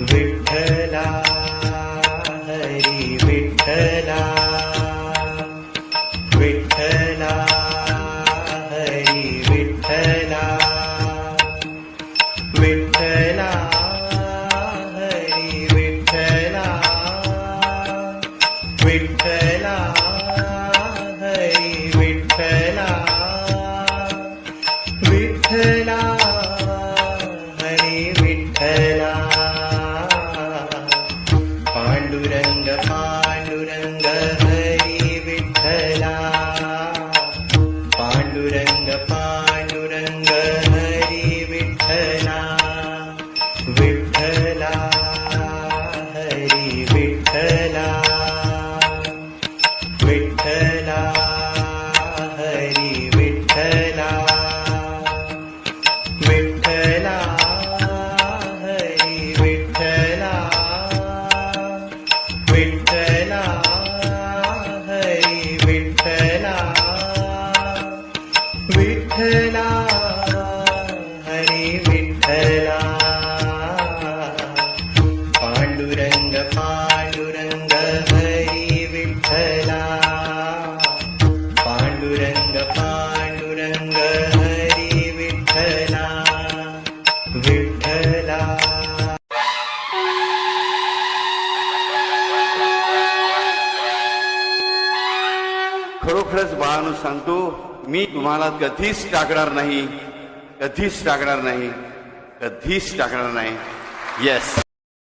विठ्ठला हरी विठ्ठला विठ्ठला हरी विठ्ठला विठ्ठला हरी विठ्ठला विठ्ठला हरी विठ्ठला विठ्ठला हरी विठ्ठला पांडुरंग पांडुरंग हरी विठ्ठला पांडुरंग पांडुरंग हरी विठ्ठला विठ्ठला हरी विठ्ठला विठ्ठला हरी विठ्ठला विठ्ठला हरी विठ्ठला विठ्ठला हरी विठ्ठला विठ्ठला हरी विठ्ठला पांडुरंग पांडुरंग हरी विठ्ठला पांडुरंग पांडुरंग हरी विठ्ठला विठ्ठला खरोखरच बाळांनो सांगतो, मी तुम्हाला कधीच टाकणार नाही, कधीच टाकणार नाही, कधीच टाकणार नाही. येस.